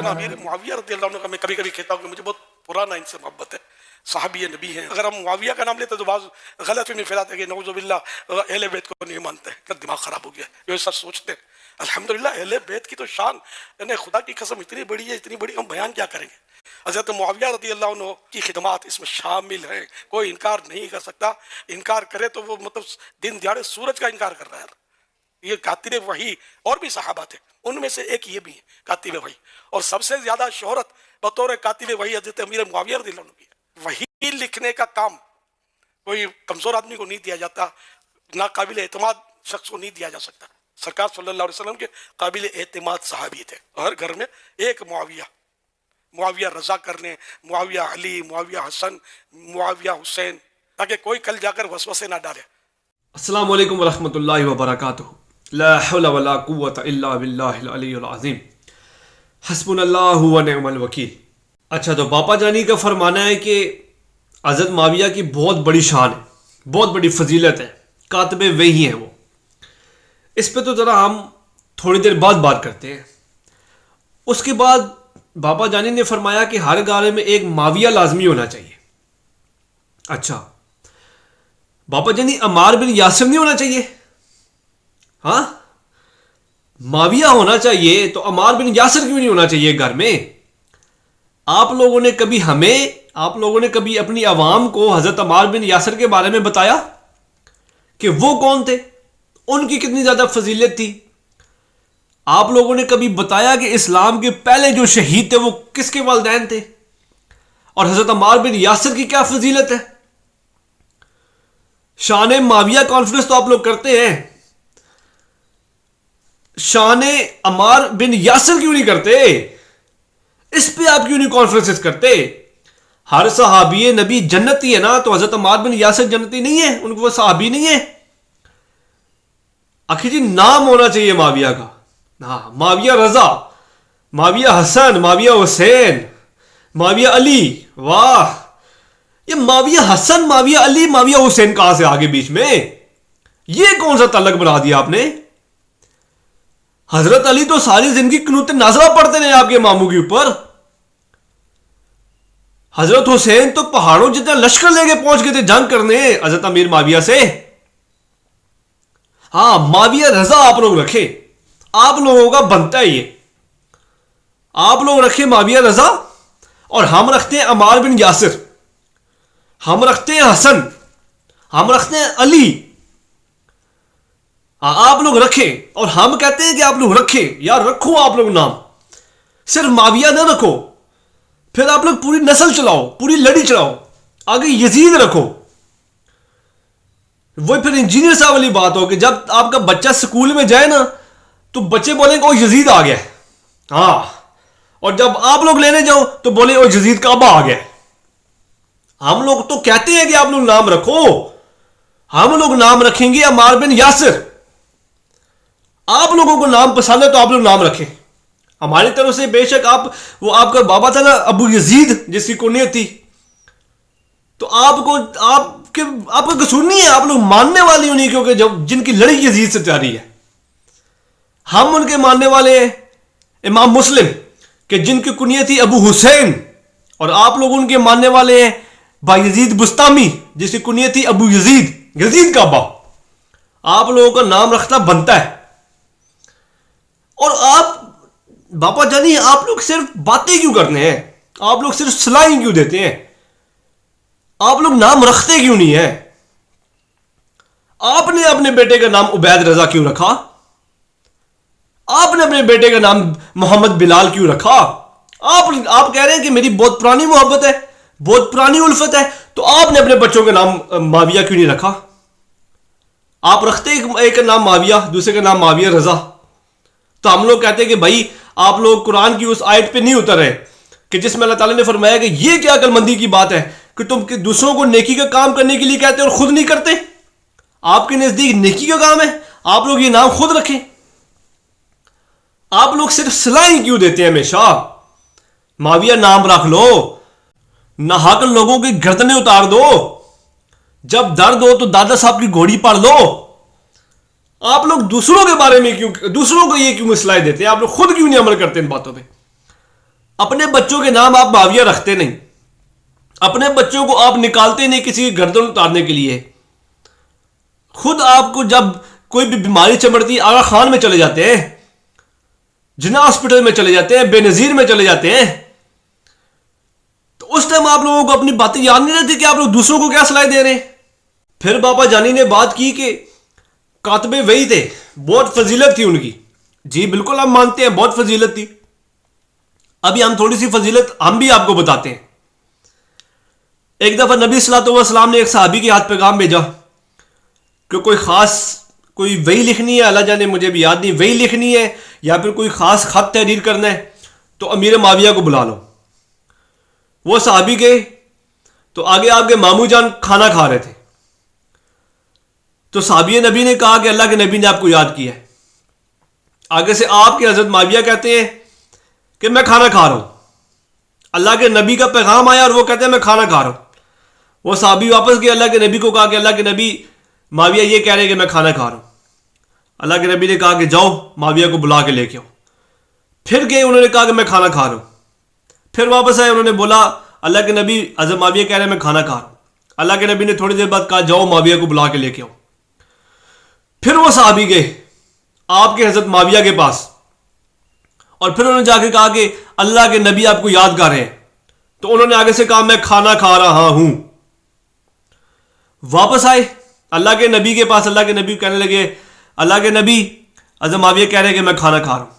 سیدنا امیر معاویہ رضی اللہ عنہ کا میں کبھی کبھی کہتا ہوں کہ مجھے بہت پرانا ان سے محبت ہے، صحابی نبی ہیں. اگر ہم معاویہ کا نام لیتے تو بعض غلط فہمی پھیلاتے ہیں کہ نعوذ باللہ اہل بیت کو نہیں مانتے ہیں، کیا دماغ خراب ہو گیا ہے جو سچ سوچتے ہیں. الحمدللہ اہل بیت کی تو شان یعنی خدا کی قسم اتنی بڑی ہے، اتنی بڑی، ہم بیان کیا کریں گے. حضرت معاویہ رضی اللہ عنہ کی خدمات اس میں شامل ہیں، کوئی انکار نہیں کر سکتا. انکار کرے تو وہ مطلب دن دیہڑے سورج کا انکار کر رہا ہے. یہ کاتب وحی اور بھی صحابہ تھے، ان میں سے ایک یہ بھی ہے کاتب وحی، اور سب سے زیادہ شہرت بطور کاتب وحی حضرت امیر معاویہ رضی اللہ عنہ کی ہے. وحی لکھنے کا کام کوئی کمزور آدمی کو نہیں دیا جاتا، ناقابل اعتماد شخص کو نہیں دیا جا سکتا. سرکار صلی اللہ علیہ وسلم کے قابل اعتماد صحابی تھے. ہر گھر میں ایک معاویہ رضا کرنے، معاویہ علی، معاویہ حسن، معاویہ حسین، تاکہ کوئی کل جا کر وسوسے نہ ڈالے. السلام علیکم ورحمۃ اللہ وبرکاتہ. لا حول ولا قوت الا باللہ العلی العظیم. حسبنا اللہ ونعم الوکیل. اچھا، تو باپا جانی کا فرمانا ہے کہ حضرت معاویہ کی بہت بڑی شان ہے، بہت بڑی فضیلت ہے، کاتب وحی ہیں وہ. اس پہ تو ذرا ہم تھوڑی دیر بعد بات کرتے ہیں. اس کے بعد باپا جانی نے فرمایا کہ ہر گھر میں ایک معاویہ لازمی ہونا چاہیے. اچھا باپا جانی، عمار بن یاسر نہیں ہونا چاہیے؟ ہاں، معاویہ ہونا چاہیے تو عمار بن یاسر کیوں نہیں ہونا چاہیے گھر میں؟ آپ لوگوں نے کبھی اپنی عوام کو حضرت عمار بن یاسر کے بارے میں بتایا کہ وہ کون تھے، ان کی کتنی زیادہ فضیلت تھی؟ آپ لوگوں نے کبھی بتایا کہ اسلام کے پہلے جو شہید تھے وہ کس کے والدین تھے، اور حضرت عمار بن یاسر کی کیا فضیلت ہے؟ شان معاویہ کانفرنس تو آپ لوگ کرتے ہیں، شان عمار بن یاسر کیوں نہیں کرتے؟ اس پہ آپ کیوں نہیں کانفرنسز کرتے؟ ہر صحابی نبی جنتی ہے نا، تو حضرت عمار بن یاسر جنتی نہیں ہے؟ ان کو وہ صحابی نہیں ہے؟ آخر جی نام ہونا چاہیے معاویہ کا. ہاں، معاویہ رضا، معاویہ حسن، معاویہ حسین، معاویہ علی. واہ، یہ معاویہ حسن، معاویہ علی، معاویہ حسین کہاں سے آگے بیچ میں؟ یہ کون سا تعلق بنا دیا آپ نے؟ حضرت علی تو ساری زندگی قنوت نازلہ پڑھتے رہے آپ کے ماموں کے اوپر. حضرت حسین تو پہاڑوں جتنا لشکر لے کے پہنچ گئے تھے جنگ کرنے حضرت امیر معاویہ سے. ہاں، معاویہ رضا آپ لوگ رکھے، آپ لوگوں کا بنتا ہے یہ. آپ لوگ رکھے معاویہ رضا، اور ہم رکھتے ہیں عمار بن یاسر، ہم رکھتے ہیں حسن، ہم رکھتے ہیں علی. آپ لوگ رکھیں، اور ہم کہتے ہیں کہ آپ لوگ رکھیں. یار رکھو آپ لوگ نام، صرف معاویہ نہ رکھو. پھر آپ لوگ پوری نسل چلاؤ، پوری لڑی چلاؤ، آگے یزید رکھو. وہ پھر انجینئر صاحب والی بات ہو کہ جب آپ کا بچہ سکول میں جائے نا تو بچے بولیں کہ او یزید آ گیا. ہاں، اور جب آپ لوگ لینے جاؤ تو بولیں او یزید کا ابا آ گیا. ہم لوگ تو کہتے ہیں کہ آپ لوگ نام رکھو، ہم لوگ نام رکھیں گے عمار بن یاسر. آپ لوگوں کو نام پسند ہے تو آپ لوگ نام رکھیں. ہماری طرف سے بے شک آپ کا بابا تھا نا ابو یزید جس کی کنیت تھی، تو آپ کا قصور نہیں ہے. آپ لوگ ماننے والی انہیں کیونکہ جن کی لڑی یزید سے جاری ہے. ہم ان کے ماننے والے ہیں امام مسلم کہ جن کی کنیت تھی ابو حسین، اور آپ لوگ ان کے ماننے والے ہیں بایزید بستامی جس کی کنیت تھی ابو یزید، یزید کا ابا. آپ لوگوں کا نام رکھنا بنتا ہے. اور آپ باپا جانی، آپ لوگ صرف باتیں کیوں کرتے ہیں؟ آپ لوگ صرف صلاحیں کیوں دیتے ہیں؟ آپ لوگ نام رکھتے کیوں نہیں ہیں؟ آپ نے اپنے بیٹے کا نام عبید رضا کیوں رکھا؟ آپ نے اپنے بیٹے کا نام محمد بلال کیوں رکھا؟ آپ کہہ رہے ہیں کہ میری بہت پرانی محبت ہے، بہت پرانی الفت ہے، تو آپ نے اپنے بچوں کا نام معاویہ کیوں نہیں رکھا؟ آپ رکھتے ایک کا نام معاویہ، دوسرے کا نام معاویہ رضا. تو ہم لوگ کہتے ہیں کہ بھائی آپ لوگ قرآن کی اس آیت پہ نہیں اتر رہے کہ جس میں اللہ تعالیٰ نے فرمایا کہ یہ کیا عقل مندی کی بات ہے کہ تم دوسروں کو نیکی کا کام کرنے کے لیے کہتے اور خود نہیں کرتے. آپ کے نزدیک نیکی کا کام ہے، آپ لوگ یہ نام خود رکھیں. آپ لوگ صرف صلاحیں کیوں دیتے ہیں ہمیشہ؟ معاویہ نام رکھ لو، ناحق لوگوں کی گردنیں اتار دو. جب درد ہو تو دادا صاحب کی گھوڑی پڑھ لو. آپ لوگ دوسروں کے بارے میں دوسروں کو یہ کیوں اصلاح دیتے ہیں؟ آپ لوگ خود کیوں نہیں عمل کرتے ان باتوں پہ؟ اپنے بچوں کے نام آپ معاویہ رکھتے نہیں, اپنے بچوں کو آپ نکالتے نہیں کسی کی گردن اتارنے کے لیے. خود آپ کو جب کوئی بھی بیماری چمڑتی آغا خان میں چلے جاتے ہیں, جنا ہاسپٹل میں چلے جاتے ہیں, بے نظیر میں چلے جاتے ہیں, تو اس ٹائم آپ لوگوں کو اپنی باتیں یاد نہیں رہتی کہ آپ لوگ دوسروں کو کیا صلاح دے رہے ہیں. پھر باپا جانی نے بات کی کہ کاتب وحی تھے, بہت فضیلت تھی ان کی. جی بالکل ہم مانتے ہیں بہت فضیلت تھی. ابھی ہم تھوڑی سی فضیلت ہم بھی آپ کو بتاتے ہیں. ایک دفعہ نبی صلی اللہ علیہ وسلم نے ایک صحابی کے ہاتھ پیغام بھیجا کہ کوئی خاص کوئی وحی لکھنی ہے, اللہ جانے مجھے بھی یاد نہیں, وحی لکھنی ہے یا پھر کوئی خاص خط تحریر کرنا ہے, تو امیر معاویہ کو بلا لو. وہ صحابی گئے تو آگے آپ کے مامو جان کھانا کھا رہے تھے. تو صحابی نبی نے کہا کہ اللہ کے نبی نے آپ کو یاد کیا ہے. آگے سے آپ کے حضرت معاویہ کہتے ہیں کہ میں کھانا کھا رہا ہوں. اللہ کے نبی کا پیغام آیا اور وہ کہتے ہیں میں کھانا کھا رہا ہوں. وہ صحابی واپس گئے, اللہ کے نبی کو کہا کہ اللہ کے نبی معاویہ یہ کہہ رہے ہیں کہ میں کھانا کھا رہا ہوں. اللہ کے نبی نے کہا کہ جاؤ معاویہ کو بلا کے لے کے آؤ. پھر گئے, انہوں نے کہا کہ میں کھانا کھا رہا ہوں. پھر واپس آئے, انہوں نے بولا اللہ کے نبی حضرت معاویہ کہہ رہے ہیں میں کھانا کھا رہا ہوں. اللہ کے نبی نے تھوڑی دیر بعد کہا جاؤ معاویہ کو بلا کے لے کے آؤ. پھر وہ صحابی گئے آپ کے حضرت معاویہ کے پاس, اور پھر انہوں نے جا کے کہا کہ اللہ کے نبی آپ کو یاد کر رہے ہیں. تو انہوں نے آگے سے کہا میں کھانا کھا رہا ہوں. واپس آئے اللہ کے نبی کے پاس, اللہ کے نبی کہنے لگے اللہ کے نبی حضرت معاویہ کہہ رہے ہیں کہ میں کھانا کھا رہا ہوں.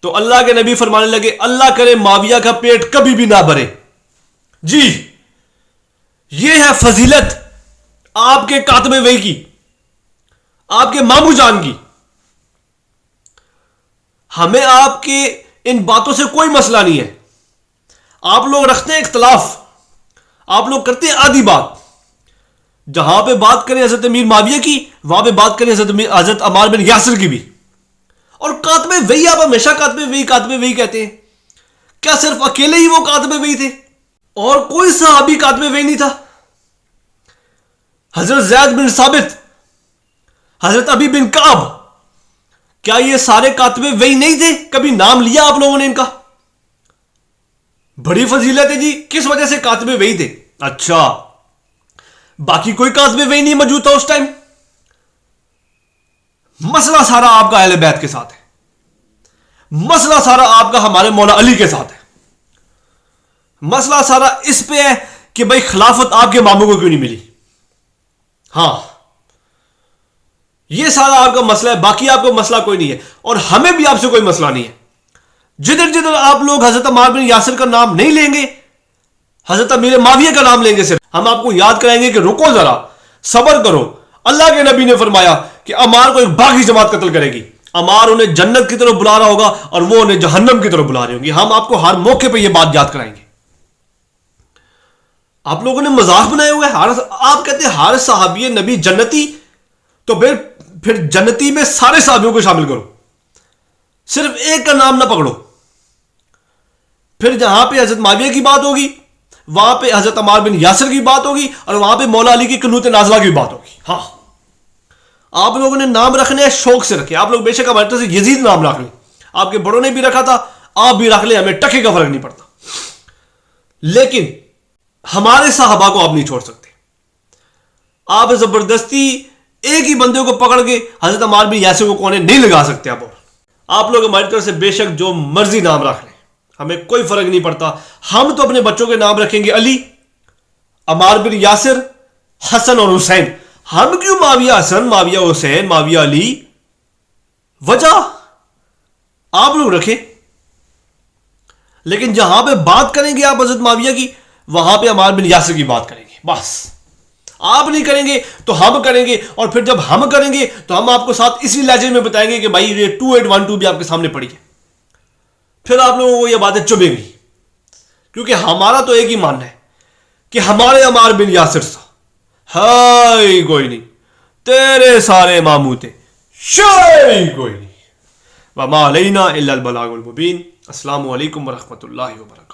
تو اللہ کے نبی فرمانے لگے اللہ کرے معاویہ کا پیٹ کبھی بھی نہ بھرے. جی یہ ہے فضیلت آپ کے کاتب وحی کی, آپ کے مامو جان کی. ہمیں آپ کے ان باتوں سے کوئی مسئلہ نہیں ہے. آپ لوگ رکھتے ہیں اختلاف, آپ لوگ کرتے ہیں آدھی بات. جہاں پہ بات کریں حضرت امیر معاویہ کی, وہاں پہ بات کریں حضرت عمار بن یاسر کی بھی. اور کاتب وحی آپ ہمیشہ کاتب وحی کہتے ہیں. کیا صرف اکیلے ہی وہ کاتب وحی تھے اور کوئی صحابی کاتب وحی نہیں تھا؟ حضرت زید بن ثابت, حضرت ابی بن کعب, کیا یہ سارے کاتب وحی نہیں تھے؟ کبھی نام لیا آپ لوگوں نے ان کا؟ بڑی فضیلت ہے جی, کس وجہ سے کاتب وحی تھے. اچھا باقی کوئی کاتب وحی نہیں موجود تھا اس ٹائم؟ مسئلہ سارا آپ کا اہل بیت کے ساتھ ہے, مسئلہ سارا آپ کا ہمارے مولا علی کے ساتھ ہے. مسئلہ سارا اس پہ ہے کہ بھائی خلافت آپ کے ماموں کو کیوں نہیں ملی. ہاں یہ سارا آپ کا مسئلہ ہے, باقی آپ کو مسئلہ کوئی نہیں ہے, اور ہمیں بھی آپ سے کوئی مسئلہ نہیں ہے. جدھر جدھر آپ لوگ حضرت عمار بن یاسر کا نام نہیں لیں گے, حضرت امیر معاویہ کا نام لیں گے, صرف ہم آپ کو یاد کرائیں گے کہ رکو ذرا, صبر کرو. اللہ کے نبی نے فرمایا کہ عمار کو ایک باغی جماعت قتل کرے گی. عمار انہیں جنت کی طرف بلا رہا ہوگا اور وہ انہیں جہنم کی طرف بلا رہی ہوں گی. ہم آپ کو ہر موقع پہ یہ بات یاد کرائیں گے. آپ لوگوں نے مذاق بنائے ہوئے, آپ کہتے ہیں ہر صحابی نبی جنتی, تو پھر جنتی میں سارے صحابیوں کو شامل کرو, صرف ایک کا نام نہ پکڑو. پھر جہاں پہ حضرت معاویہ کی بات ہوگی وہاں پہ حضرت عمار بن یاسر کی بات ہوگی, اور وہاں پہ مولا علی کی قنوت نازلہ کی بات ہوگی. ہاں آپ لوگوں نے نام رکھنے ہیں, شوق سے رکھے. آپ لوگ بے شک ہمارے طرف سے یزید نام رکھ لیں, آپ کے بڑوں نے بھی رکھا تھا, آپ بھی رکھ لیں, ہمیں ٹکے کا فرق نہیں پڑتا. لیکن ہمارے صحابہ کو آپ نہیں چھوڑ سکتے. آپ زبردستی ایک ہی بندے کو پکڑ کے حضرت عمار بن یاسر کو کونے نہیں لگا سکتے. آپ لوگ ہماری طرف سے بے شک جو مرضی نام رکھ لیں, ہمیں کوئی فرق نہیں پڑتا. ہم تو اپنے بچوں کے نام رکھیں گے علی, عمار بن یاسر, حسن اور حسین. ہم کیوں معاویہ حسن, معاویہ حسین, معاویہ علی؟ وجہ آپ لوگ رکھیں. لیکن جہاں پہ بات کریں گے آپ حضرت معاویہ کی, وہاں پہ عمار بن یاسر کی بات کریں گے. بس آپ نہیں کریں گے تو ہم کریں گے, اور پھر جب ہم کریں گے تو ہم آپ کو ساتھ اسی لہجے میں بتائیں گے کہ بھائی یہ 2812 بھی آپ کے سامنے پڑی ہے. پھر آپ لوگوں کو یہ باتیں چبھیں گی, کیونکہ ہمارا تو ایک ہی ماننا ہے کہ ہمارے عمار بن یاسر سا ہائی کوئی نہیں, تیرے سارے ماموں تھے شائی کوئی نہیں. وما علینا الا البلاغ المبین. السلام علیکم ورحمۃ اللہ وبرکاتہ.